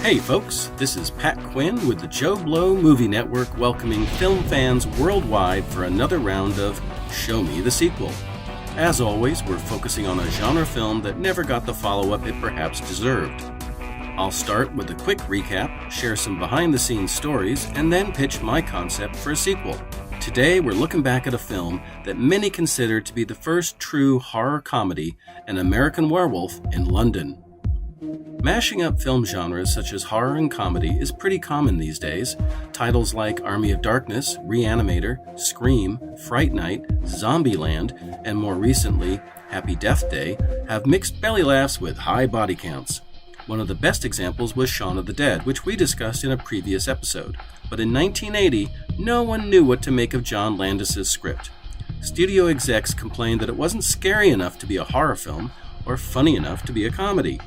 Hey folks, this is Pat Quinn with the JoBlo Movie Network welcoming film fans worldwide for another round of Show Me the Sequel. As always, we're focusing on a genre film that never got the follow-up it perhaps deserved. I'll start with a quick recap, share some behind-the-scenes stories, and then pitch my concept for a sequel. Today, we're looking back at a film that many consider to be the first true horror comedy, An American Werewolf in London. Mashing up film genres such as horror and comedy is pretty common these days. Titles like Army of Darkness, Re-Animator, Scream, Fright Night, Zombieland, and more recently, Happy Death Day, have mixed belly laughs with high body counts. One of the best examples was Shaun of the Dead, which we discussed in a previous episode. But in 1980, no one knew what to make of John Landis' script. Studio execs complained that it wasn't scary enough to be a horror film or funny enough to be a comedy.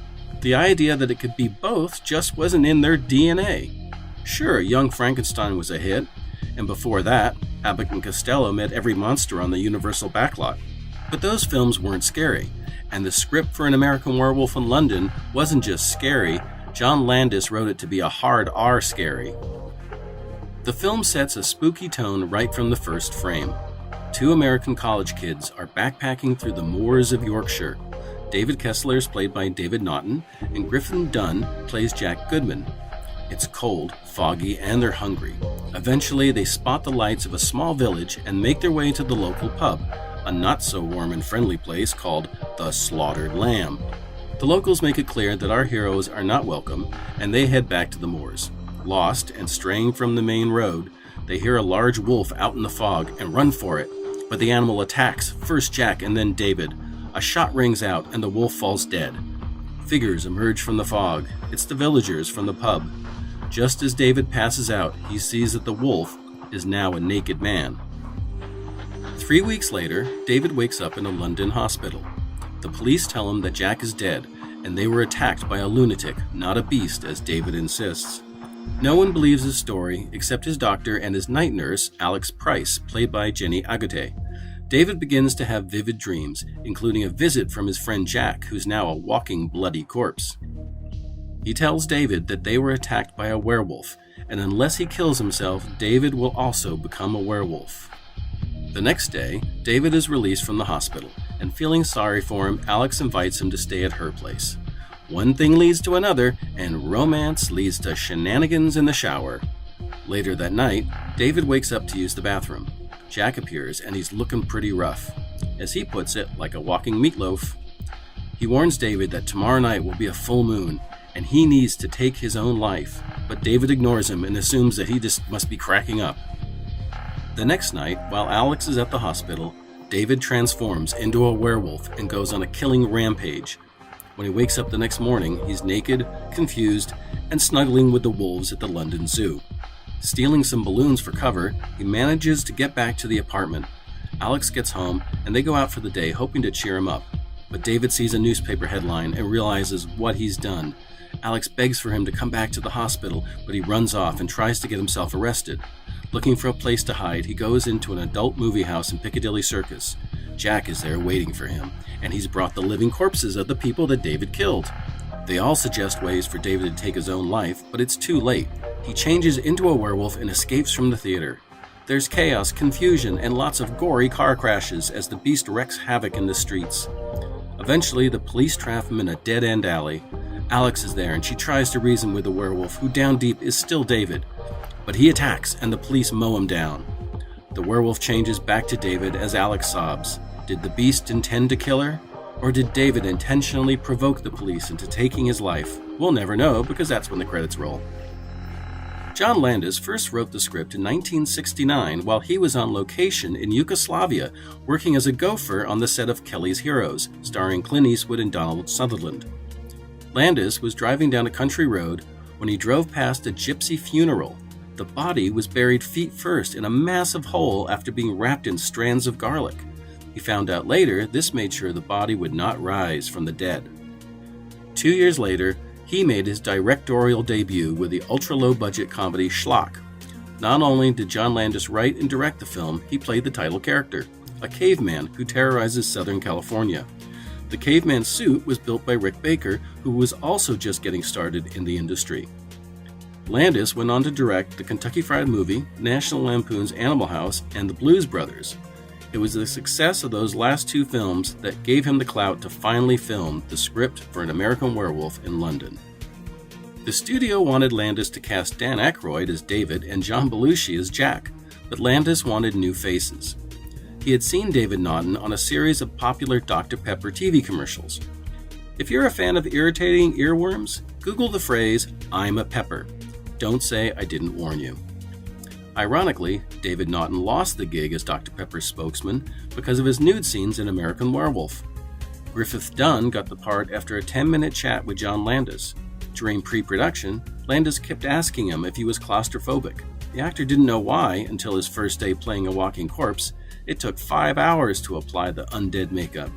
The idea that it could be both just wasn't in their DNA. Sure, Young Frankenstein was a hit, and before that, Abbott and Costello met every monster on the Universal backlot. But those films weren't scary, and the script for An American Werewolf in London wasn't just scary, John Landis wrote it to be a hard R scary. The film sets a spooky tone right from the first frame. Two American college kids are backpacking through the moors of Yorkshire. David Kessler is played by David Naughton, and Griffin Dunne plays Jack Goodman. It's cold, foggy, and they're hungry. Eventually, they spot the lights of a small village and make their way to the local pub, a not-so-warm and friendly place called the Slaughtered Lamb. The locals make it clear that our heroes are not welcome, and they head back to the moors. Lost and straying from the main road, they hear a large wolf out in the fog and run for it, but the animal attacks, first Jack and then David. A shot rings out and the wolf falls dead. Figures emerge from the fog. It's the villagers from the pub. Just as David passes out, he sees that the wolf is now a naked man. 3 weeks later, David wakes up in a London hospital. The police tell him that Jack is dead, and they were attacked by a lunatic, not a beast, as David insists. No one believes his story except his doctor and his night nurse, Alex Price, played by Jenny Agutter. David begins to have vivid dreams, including a visit from his friend Jack, who's now a walking bloody corpse. He tells David that they were attacked by a werewolf, and unless he kills himself, David will also become a werewolf. The next day, David is released from the hospital, and feeling sorry for him, Alex invites him to stay at her place. One thing leads to another, and romance leads to shenanigans in the shower. Later that night, David wakes up to use the bathroom. Jack appears, and he's looking pretty rough. As he puts it, like a walking meatloaf. He warns David that tomorrow night will be a full moon, and he needs to take his own life, but David ignores him and assumes that he just must be cracking up. The next night, while Alex is at the hospital, David transforms into a werewolf and goes on a killing rampage. When he wakes up the next morning, he's naked, confused, and snuggling with the wolves at the London Zoo. Stealing some balloons for cover, he manages to get back to the apartment. Alex gets home, and they go out for the day, hoping to cheer him up. But David sees a newspaper headline and realizes what he's done. Alex begs for him to come back to the hospital, but he runs off and tries to get himself arrested. Looking for a place to hide, he goes into an adult movie house in Piccadilly Circus. Jack is there waiting for him, and he's brought the living corpses of the people that David killed. They all suggest ways for David to take his own life, but it's too late. He changes into a werewolf and escapes from the theater. There's chaos, confusion, and lots of gory car crashes as the beast wreaks havoc in the streets. Eventually, the police trap him in a dead-end alley. Alex is there, and she tries to reason with the werewolf, who down deep is still David. But he attacks, and the police mow him down. The werewolf changes back to David as Alex sobs. Did the beast intend to kill her? Or did David intentionally provoke the police into taking his life? We'll never know, because that's when the credits roll. John Landis first wrote the script in 1969 while he was on location in Yugoslavia, working as a gopher on the set of Kelly's Heroes, starring Clint Eastwood and Donald Sutherland. Landis was driving down a country road when he drove past a gypsy funeral. The body was buried feet first in a massive hole after being wrapped in strands of garlic. He found out later this made sure the body would not rise from the dead. 2 years later, he made his directorial debut with the ultra-low-budget comedy Schlock. Not only did John Landis write and direct the film, he played the title character, a caveman who terrorizes Southern California. The caveman suit was built by Rick Baker, who was also just getting started in the industry. Landis went on to direct the Kentucky Fried Movie, National Lampoon's Animal House, and The Blues Brothers. It was the success of those last two films that gave him the clout to finally film the script for An American Werewolf in London. The studio wanted Landis to cast Dan Aykroyd as David and John Belushi as Jack, but Landis wanted new faces. He had seen David Naughton on a series of popular Dr. Pepper TV commercials. If you're a fan of irritating earworms, Google the phrase, "I'm a pepper." Don't say I didn't warn you. Ironically, David Naughton lost the gig as Dr. Pepper's spokesman because of his nude scenes in American Werewolf. Griffith Dunn got the part after a 10-minute chat with John Landis. During pre-production, Landis kept asking him if he was claustrophobic. The actor didn't know why until his first day playing a walking corpse. It took 5 hours to apply the undead makeup.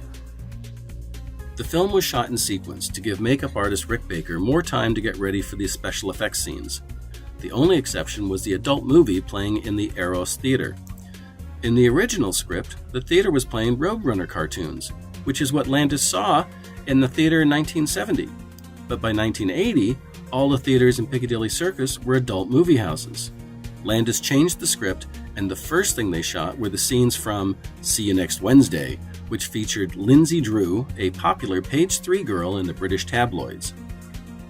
The film was shot in sequence to give makeup artist Rick Baker more time to get ready for the special effects scenes. The only exception was the adult movie playing in the Eros Theater. In the original script, the theater was playing Roadrunner cartoons, which is what Landis saw in the theater in 1970. But by 1980, all the theaters in Piccadilly Circus were adult movie houses. Landis changed the script, and the first thing they shot were the scenes from See You Next Wednesday, which featured Lindsay Drew, a popular page 3 girl in the British tabloids.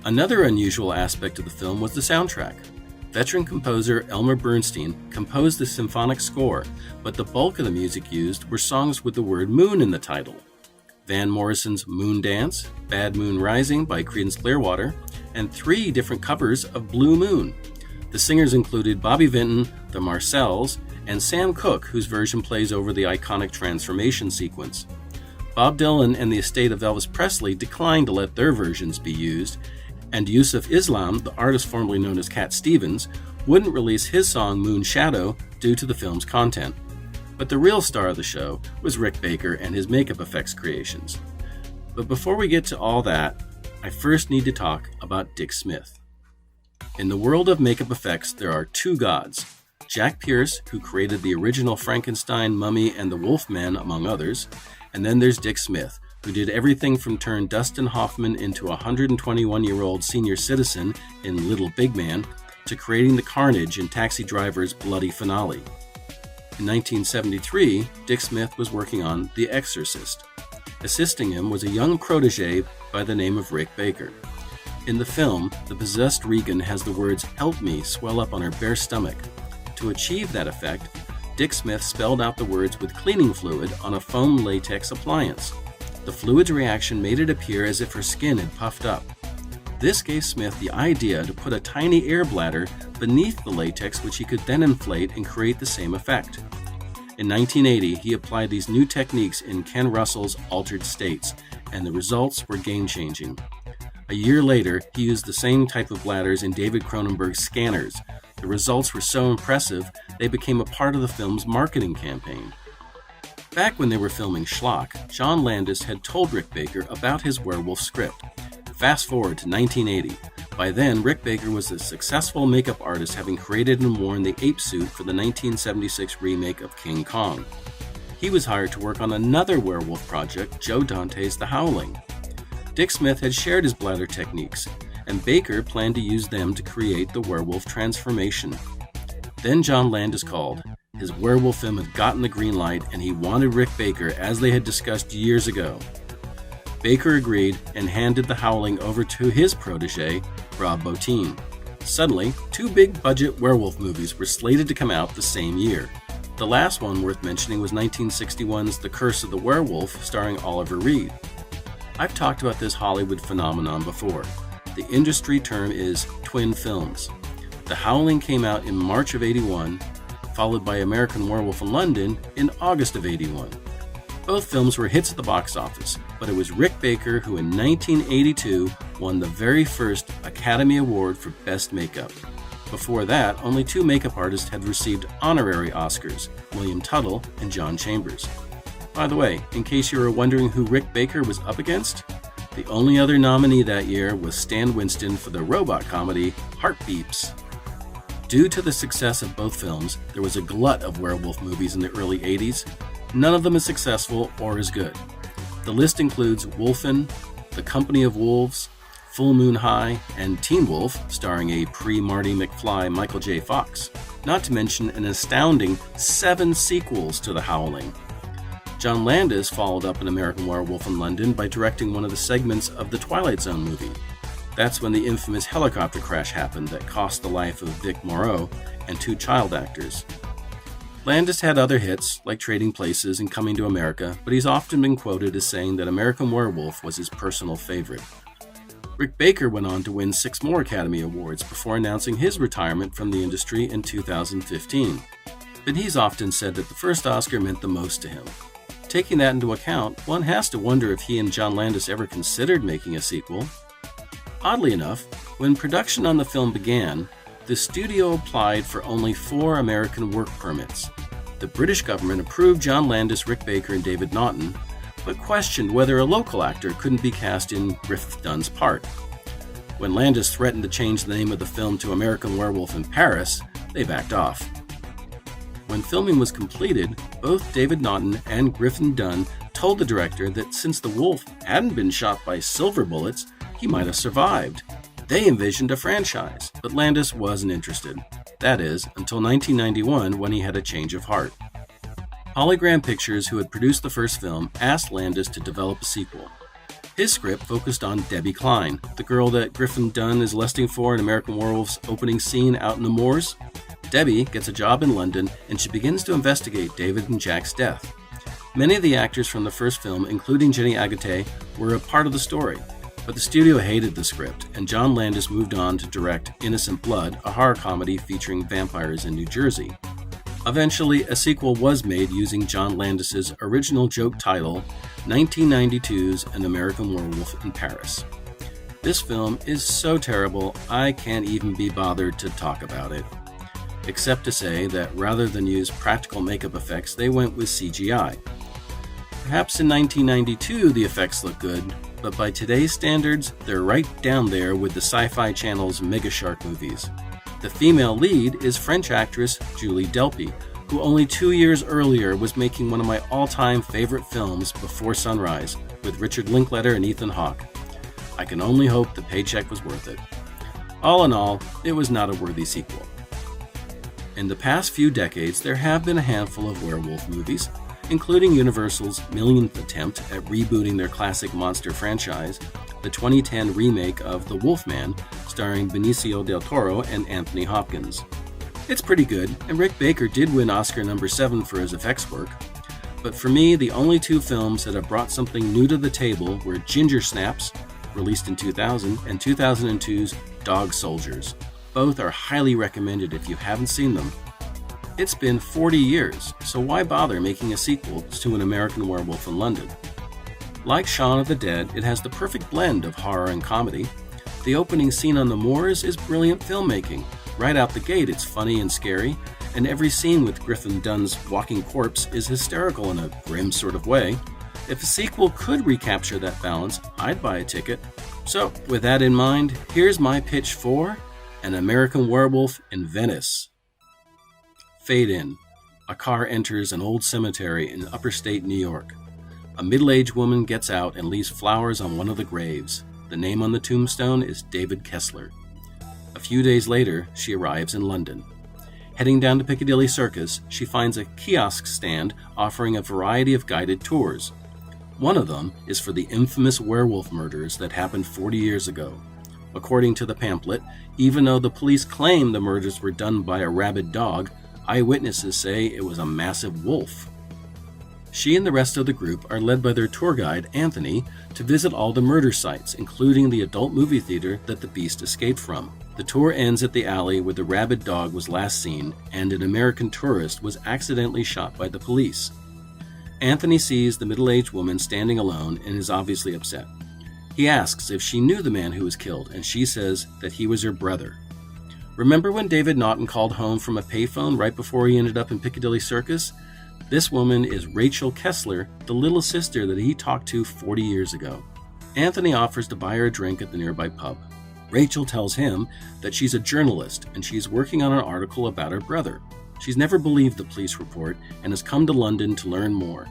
Another unusual aspect of the film was the soundtrack. Veteran composer Elmer Bernstein composed the symphonic score, but the bulk of the music used were songs with the word moon in the title. Van Morrison's Moon Dance, Bad Moon Rising by Creedence Clearwater, and 3 different covers of Blue Moon. The singers included Bobby Vinton, the Marcells, and Sam Cooke, whose version plays over the iconic transformation sequence. Bob Dylan and the estate of Elvis Presley declined to let their versions be used, and Yusuf Islam, the artist formerly known as Cat Stevens, wouldn't release his song Moon Shadow due to the film's content. But the real star of the show was Rick Baker and his makeup effects creations. But before we get to all that, I first need to talk about Dick Smith. In the world of makeup effects, there are 2 gods. Jack Pierce, who created the original Frankenstein, Mummy, and the Wolfman, among others, and then there's Dick Smith, who did everything from turn Dustin Hoffman into a 121-year-old senior citizen in Little Big Man to creating the carnage in Taxi Driver's bloody finale. In 1973, Dick Smith was working on The Exorcist. Assisting him was a young protege by the name of Rick Baker. In the film, the possessed Regan has the words "Help me" swell up on her bare stomach. To achieve that effect, Dick Smith spelled out the words with cleaning fluid on a foam latex appliance. The fluid's reaction made it appear as if her skin had puffed up. This gave Smith the idea to put a tiny air bladder beneath the latex, which he could then inflate and create the same effect. In 1980, he applied these new techniques in Ken Russell's Altered States, and the results were game-changing. A year later, he used the same type of bladders in David Cronenberg's Scanners. The results were so impressive, they became a part of the film's marketing campaign. Back when they were filming Schlock, John Landis had told Rick Baker about his werewolf script. Fast forward to 1980. By then, Rick Baker was a successful makeup artist, having created and worn the ape suit for the 1976 remake of King Kong. He was hired to work on another werewolf project, Joe Dante's The Howling. Dick Smith had shared his bladder techniques, and Baker planned to use them to create the werewolf transformation. Then John Landis called. His werewolf film had gotten the green light, and he wanted Rick Baker, as they had discussed years ago. Baker agreed and handed The Howling over to his protege, Rob Bottin. Suddenly, 2 big-budget werewolf movies were slated to come out the same year. The last one worth mentioning was 1961's The Curse of the Werewolf, starring Oliver Reed. I've talked about this Hollywood phenomenon before. The industry term is twin films. The Howling came out in March of '81, followed by American Werewolf in London in August of '81. Both films were hits at the box office, but it was Rick Baker who in 1982 won the very first Academy Award for Best Makeup. Before that, only 2 makeup artists had received honorary Oscars, William Tuttle and John Chambers. By the way, in case you were wondering who Rick Baker was up against, the only other nominee that year was Stan Winston for the robot comedy Heartbeeps. Due to the success of both films, there was a glut of werewolf movies in the early 80s. None of them as successful or as good. The list includes Wolfen, The Company of Wolves, Full Moon High, and Teen Wolf, starring a pre-Marty McFly Michael J. Fox, not to mention an astounding 7 sequels to The Howling. John Landis followed up An American Werewolf in London by directing one of the segments of the Twilight Zone movie. That's when the infamous helicopter crash happened that cost the life of Vic Morrow and 2 child actors. Landis had other hits, like Trading Places and Coming to America, but he's often been quoted as saying that American Werewolf was his personal favorite. Rick Baker went on to win 6 more Academy Awards before announcing his retirement from the industry in 2015. But he's often said that the first Oscar meant the most to him. Taking that into account, one has to wonder if he and John Landis ever considered making a sequel. Oddly enough, when production on the film began, the studio applied for only 4 American work permits. The British government approved John Landis, Rick Baker, and David Naughton, but questioned whether a local actor couldn't be cast in Griffith Dunn's part. When Landis threatened to change the name of the film to American Werewolf in Paris, they backed off. When filming was completed, both David Naughton and Griffith Dunn told the director that since the wolf hadn't been shot by silver bullets, he might have survived. They envisioned a franchise, but Landis wasn't interested. That is, until 1991 when he had a change of heart. Polygram Pictures, who had produced the first film, asked Landis to develop a sequel. His script focused on Debbie Klein, the girl that Griffith Dunn is lusting for in American Werewolf's opening scene out in the moors. Debbie gets a job in London, and she begins to investigate David and Jack's death. Many of the actors from the first film, including Jenny Agutter, were a part of the story, but the studio hated the script, and John Landis moved on to direct Innocent Blood, a horror comedy featuring vampires in New Jersey. Eventually, a sequel was made using John Landis's original joke title, 1992's An American Werewolf in Paris. This film is so terrible, I can't even be bothered to talk about it. Except to say that rather than use practical makeup effects, they went with CGI. Perhaps in 1992 the effects look good, but by today's standards, they're right down there with the Sci-Fi Channel's Mega Shark movies. The female lead is French actress Julie Delpy, who only 2 years earlier was making one of my all-time favorite films, Before Sunrise, with Richard Linklater and Ethan Hawke. I can only hope the paycheck was worth it. All in all, it was not a worthy sequel. In the past few decades, there have been a handful of werewolf movies, including Universal's millionth attempt at rebooting their classic monster franchise, the 2010 remake of The Wolfman, starring Benicio del Toro and Anthony Hopkins. It's pretty good, and Rick Baker did win Oscar No. 7 for his effects work. But for me, the only 2 films that have brought something new to the table were Ginger Snaps, released in 2000, and 2002's Dog Soldiers. Both are highly recommended if you haven't seen them. It's been 40 years, so why bother making a sequel to An American Werewolf in London? Like Shaun of the Dead, it has the perfect blend of horror and comedy. The opening scene on the moors is brilliant filmmaking. Right out the gate, it's funny and scary, and every scene with Griffith Dunn's walking corpse is hysterical in a grim sort of way. If a sequel could recapture that balance, I'd buy a ticket. So, with that in mind, here's my pitch for An American Werewolf in Venice. Fade in. A car enters an old cemetery in upstate New York. A middle-aged woman gets out and leaves flowers on one of the graves. The name on the tombstone is David Kessler. A few days later, she arrives in London. Heading down to Piccadilly Circus, she finds a kiosk stand offering a variety of guided tours. One of them is for the infamous werewolf murders that happened 40 years ago. According to the pamphlet, even though the police claim the murders were done by a rabid dog, eyewitnesses say it was a massive wolf. She and the rest of the group are led by their tour guide, Anthony, to visit all the murder sites, including the adult movie theater that the beast escaped from. The tour ends at the alley where the rabid dog was last seen, and an American tourist was accidentally shot by the police. Anthony sees the middle-aged woman standing alone and is obviously upset. He asks if she knew the man who was killed, and she says that he was her brother. Remember when David Naughton called home from a payphone right before he ended up in Piccadilly Circus? This woman is Rachel Kessler, the little sister that he talked to 40 years ago. Anthony offers to buy her a drink at the nearby pub. Rachel tells him that she's a journalist and she's working on an article about her brother. She's never believed the police report and has come to London to learn more.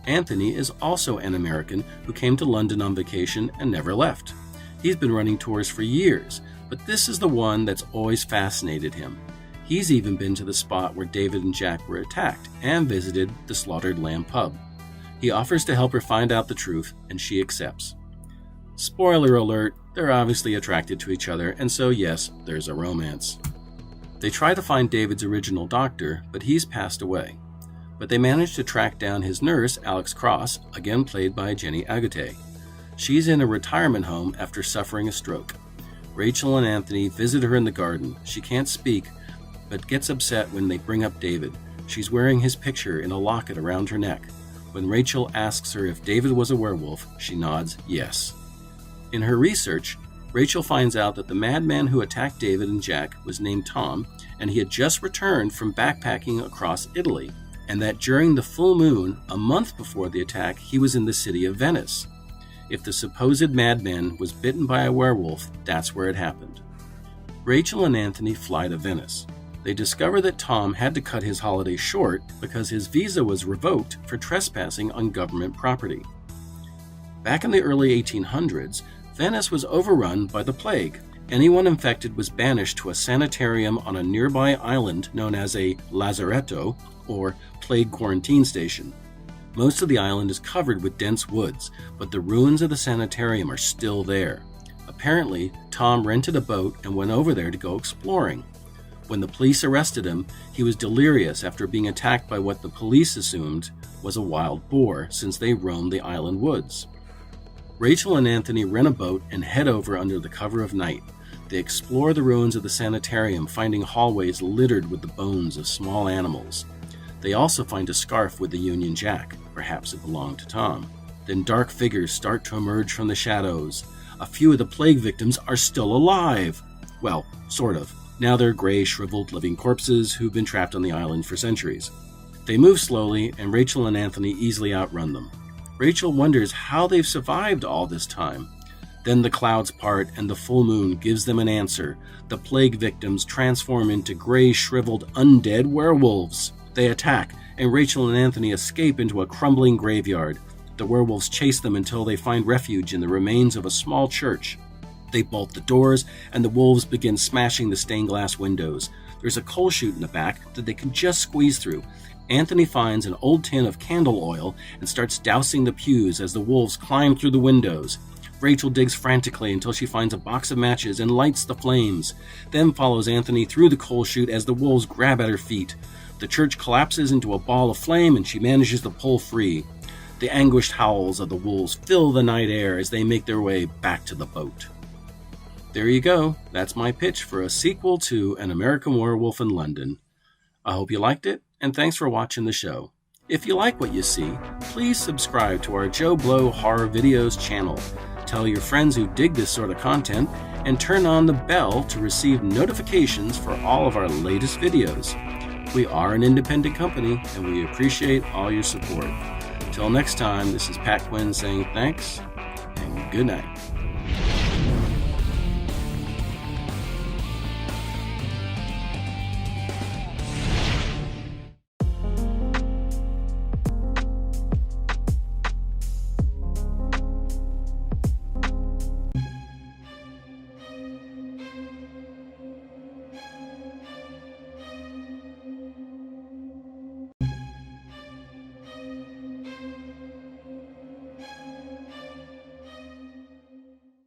Anthony is also an American who came to London on vacation and never left. He's been running tours for years, but this is the one that's always fascinated him. He's even been to the spot where David and Jack were attacked and visited the Slaughtered Lamb pub. He offers to help her find out the truth, and she accepts. Spoiler alert, they're obviously attracted to each other, and so yes, there's a romance. They try to find David's original doctor, but he's passed away. But they manage to track down his nurse, Alex Cross, again played by Jenny Agutter. She's in a retirement home after suffering a stroke. Rachel and Anthony visit her in the garden. She can't speak, but gets upset when they bring up David. She's wearing his picture in a locket around her neck. When Rachel asks her if David was a werewolf, she nods yes. In her research, Rachel finds out that the madman who attacked David and Jack was named Tom, and he had just returned from backpacking across Italy, and that during the full moon, a month before the attack, he was in the city of Venice. If the supposed madman was bitten by a werewolf, that's where it happened. Rachel and Anthony fly to Venice. They discover that Tom had to cut his holiday short because his visa was revoked for trespassing on government property. Back in the early 1800s, Venice was overrun by the plague. Anyone infected was banished to a sanitarium on a nearby island known as a lazaretto, or plague quarantine station. Most of the island is covered with dense woods, but the ruins of the sanitarium are still there. Apparently, Tom rented a boat and went over there to go exploring. When the police arrested him, he was delirious after being attacked by what the police assumed was a wild boar, since they roamed the island woods. Rachel and Anthony rent a boat and head over under the cover of night. They explore the ruins of the sanitarium, finding hallways littered with the bones of small animals. They also find a scarf with the Union Jack. Perhaps it belonged to Tom. Then dark figures start to emerge from the shadows. A few of the plague victims are still alive. Well, sort of. Now they're gray, shriveled, living corpses who've been trapped on the island for centuries. They move slowly, and Rachel and Anthony easily outrun them. Rachel wonders how they've survived all this time. Then the clouds part, and the full moon gives them an answer. The plague victims transform into gray, shriveled, undead werewolves. They attack, and Rachel and Anthony escape into a crumbling graveyard. The werewolves chase them until they find refuge in the remains of a small church. They bolt the doors, and the wolves begin smashing the stained glass windows. There's a coal chute in the back that they can just squeeze through. Anthony finds an old tin of candle oil and starts dousing the pews as the wolves climb through the windows. Rachel digs frantically until she finds a box of matches and lights the flames, then follows Anthony through the coal chute as the wolves grab at her feet. The church collapses into a ball of flame and she manages to pull free. The anguished howls of the wolves fill the night air as they make their way back to the boat. There you go. That's my pitch for a sequel to An American Werewolf in London. I hope you liked it, and thanks for watching the show. If you like what you see, please subscribe to our JoBlo Horror Videos channel. Tell your friends who dig this sort of content, and turn on the bell to receive notifications for all of our latest videos. We are an independent company, and we appreciate all your support. Till next time, this is Pat Quinn saying thanks, and good night.